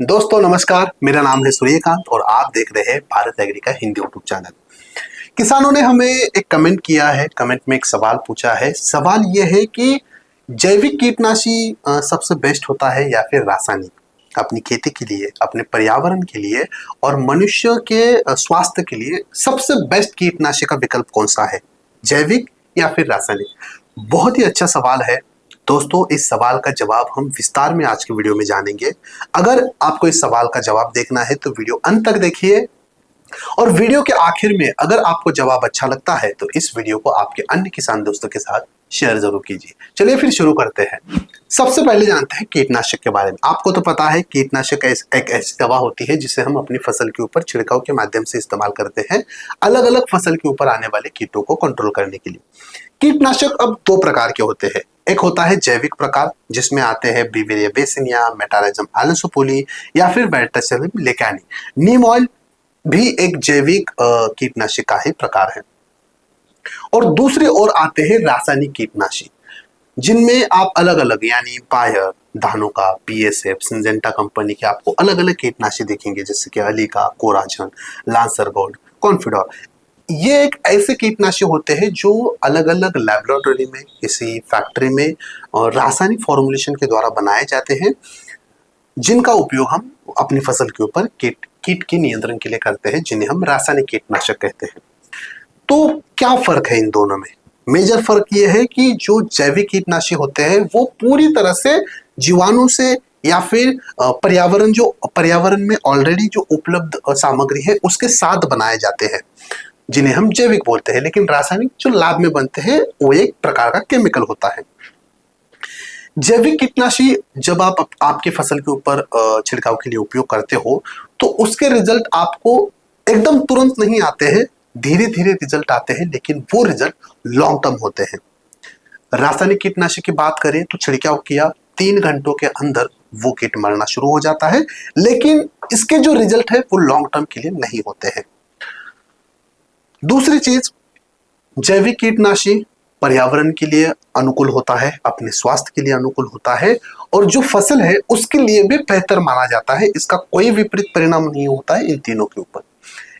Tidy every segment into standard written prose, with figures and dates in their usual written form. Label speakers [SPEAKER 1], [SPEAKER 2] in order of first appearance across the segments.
[SPEAKER 1] दोस्तों नमस्कार, मेरा नाम है सूर्यकांत और आप देख रहे हैं भारत एग्री का हिंदी यूट्यूब चैनल। किसानों ने हमें एक कमेंट किया है, कमेंट में एक सवाल पूछा है। सवाल यह है कि जैविक कीटनाशी सबसे बेस्ट होता है या फिर रासायनिक अपनी खेती के लिए, अपने पर्यावरण के लिए और मनुष्य के स्वास्थ्य के लिए सबसे बेस्ट कीटनाशी का विकल्प कौन सा है, जैविक या फिर रासायनिक? बहुत ही अच्छा सवाल है दोस्तों। इस सवाल का जवाब हम विस्तार में आज की वीडियो में जानेंगे। अगर आपको इस सवाल का जवाब देखना है तो वीडियो अंत तक देखिए और वीडियो के आखिर में अगर आपको जवाब अच्छा लगता है तो इस वीडियो को आपके अन्य किसान दोस्तों के साथ शेयर जरूर कीजिए। चलिए फिर शुरू करते हैं। सबसे पहले जानते हैं कीटनाशक के बारे में। आपको तो पता है कीटनाशक एक ऐसी दवा होती है जिसे हम अपनी फसल के ऊपर छिड़काव के माध्यम से इस्तेमाल करते हैं, अलग अलग फसल के ऊपर आने वाले कीटों को कंट्रोल करने के लिए। कीटनाशक अब दो प्रकार के होते हैं। एक होता है जैविक प्रकार जिसमें आते हैं बिवेरिया बेसिनिया, मेटाराइजम एलसोपोली या फिर वर्टिसिलियम लेकानी। नीम ऑयल भी एक जैविक कीटनाशक का ही प्रकार है। और दूसरी ओर आते हैं रासायनिक कीटनाशी जिनमें आप अलग अलग यानी Bayer, Dhanuka, BSF, Syngenta company के आपको अलग अलग कीटनाशी देखेंगे जैसे कि Alika, Coragen, Lancer Gold, Confidor. ये एक ऐसे कीटनाशी होते हैं जो अलग अलग लेबोरेटरी में, किसी फैक्ट्री में और रासायनिक फॉर्मुलेशन के द्वारा बनाए जाते हैं, जिनका उपयोग हम अपनी फसल के ऊपर कीट के नियंत्रण के लिए करते हैं, जिन्हें हम रासायनिक कीटनाशक कहते हैं। तो क्या फर्क है इन दोनों में? मेजर फर्क ये है कि जो जैविक कीटनाशी होते हैं वो पूरी तरह से जीवाणु से या फिर पर्यावरण में ऑलरेडी जो उपलब्ध सामग्री है उसके साथ बनाए जाते हैं, जिन्हें हम जैविक बोलते हैं। लेकिन रासायनिक जो लैब में बनते हैं वो एक प्रकार का केमिकल होता है। जैविक कीटनाशी जब आप आपके फसल के ऊपर छिड़काव के लिए उपयोग करते हो तो उसके रिजल्ट आपको एकदम तुरंत नहीं आते हैं, धीरे धीरे रिजल्ट आते हैं, लेकिन वो रिजल्ट लॉन्ग टर्म होते हैं। रासायनिक कीटनाशी की बात करें तो छिड़काव किया 3 घंटों के अंदर वो कीट मरना शुरू हो जाता है, लेकिन इसके जो रिजल्ट है वो लॉन्ग टर्म के लिए नहीं होते हैं। दूसरी चीज, जैविक कीटनाशी पर्यावरण के लिए अनुकूल होता है, अपने स्वास्थ्य के लिए अनुकूल होता है और जो फसल है उसके लिए भी बेहतर माना जाता है। इसका कोई विपरीत परिणाम नहीं होता है इन तीनों के ऊपर।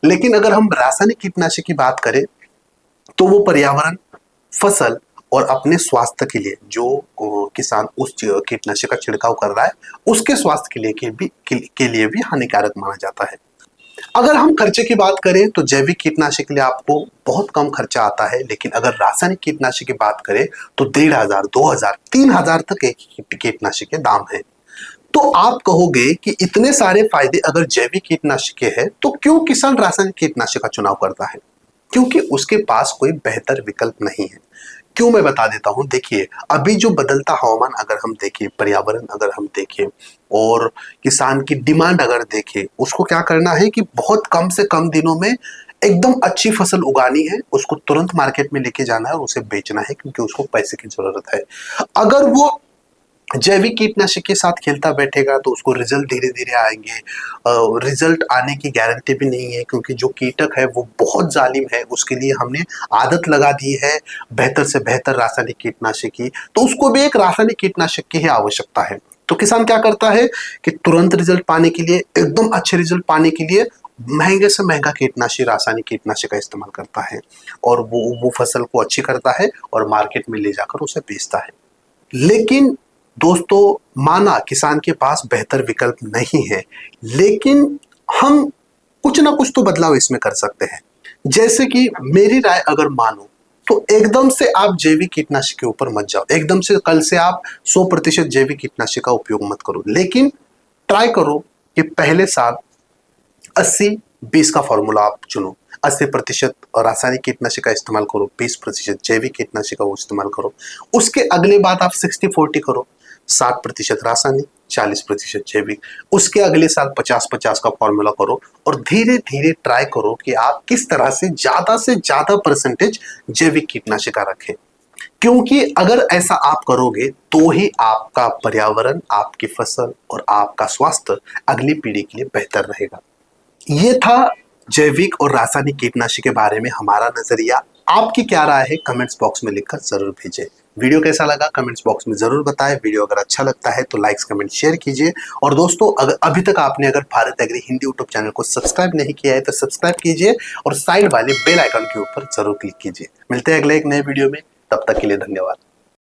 [SPEAKER 1] लेकिन अगर हम रासायनिक कीटनाशी की बात करें तो वो पर्यावरण, फसल और अपने स्वास्थ्य के लिए जो किसान उस कीटनाशक का छिड़काव कर रहा है उसके स्वास्थ्य के लिए भी हानिकारक माना जाता है। अगर हम खर्चे की बात करें तो जैविक कीटनाशक के लिए आपको बहुत कम खर्चा आता है, लेकिन अगर रासायनिक कीटनाशक की बात करें तो 1500, 2000, 3000 तक एक कीटनाशक के दाम है। तो आप कहोगे कि इतने सारे फायदे अगर जैविक कीटनाशक के हैं तो क्यों किसान रासायनिक कीटनाशक का चुनाव करता है? क्योंकि उसके पास कोई बेहतर विकल्प नहीं है। क्यों, मैं बता देता हूं। देखिए, अभी जो बदलता हवामान अगर हम देखें, पर्यावरण अगर हम देखें और किसान की डिमांड अगर देखें, उसको क्या करना है कि बहुत कम से कम दिनों में एकदम अच्छी फसल उगानी है, उसको तुरंत मार्केट में लेके जाना है और उसे बेचना है, क्योंकि उसको पैसे की जरूरत है। अगर वो जैविक कीटनाशक के साथ खेलता बैठेगा तो उसको रिजल्ट धीरे धीरे आएंगे। रिजल्ट आने की गारंटी भी नहीं है, क्योंकि जो कीटक है वो बहुत जालिम है। उसके लिए हमने आदत लगा दी है बेहतर से बेहतर रासायनिक कीटनाशक की, तो उसको भी एक रासायनिक कीटनाशक की ही आवश्यकता है। तो किसान क्या करता है कि तुरंत रिजल्ट पाने के लिए, एकदम अच्छे रिजल्ट पाने के लिए महंगे से महंगा कीटनाशक, रासायनिक कीटनाशक का इस्तेमाल करता है और वो फसल को अच्छी करता है और मार्केट में ले जाकर उसे बेचता है। लेकिन दोस्तों, माना किसान के पास बेहतर विकल्प नहीं है, लेकिन हम कुछ ना कुछ तो बदलाव इसमें कर सकते हैं। जैसे कि मेरी राय अगर मानो तो एकदम से आप जैविक कीटनाशक के ऊपर मत जाओ, एकदम से कल से आप 100% जैविक कीटनाशक का उपयोग मत करो, लेकिन ट्राई करो कि पहले साल 80-20 का फॉर्मूला आप चुनो। 80% रासायनिक कीटनाशक का इस्तेमाल करो, 20% जैविक कीटनाशक का इस्तेमाल करो। उसके अगले बाद आप 60-40 करो, 60% रासायनिक, 40% जैविक। उसके अगले साल 50-50 का फॉर्मूला करो और धीरे धीरे ट्राई करो कि आप किस तरह से ज्यादा परसेंटेज जैविक कीटनाशक का रखें। क्योंकि अगर ऐसा आप करोगे तो ही आपका पर्यावरण, आपकी फसल और आपका स्वास्थ्य अगली पीढ़ी के लिए बेहतर रहेगा। ये था जैविक और रासायनिक कीटनाशक के बारे में हमारा नजरिया। आपकी क्या राय है कमेंट्स बॉक्स में लिखकर जरूर भेजें। वीडियो कैसा लगा कमेंट्स बॉक्स में जरूर बताएं। वीडियो अगर अच्छा लगता है तो लाइक्स कमेंट शेयर कीजिए। और दोस्तों अगर अभी तक आपने Bharat agri Hindi YouTube channel को सब्सक्राइब नहीं किया है तो सब्सक्राइब कीजिए और साइड वाले बेल आइकन के ऊपर जरूर क्लिक कीजिए। मिलते हैं अगले एक नए वीडियो में, तब तक के लिए धन्यवाद।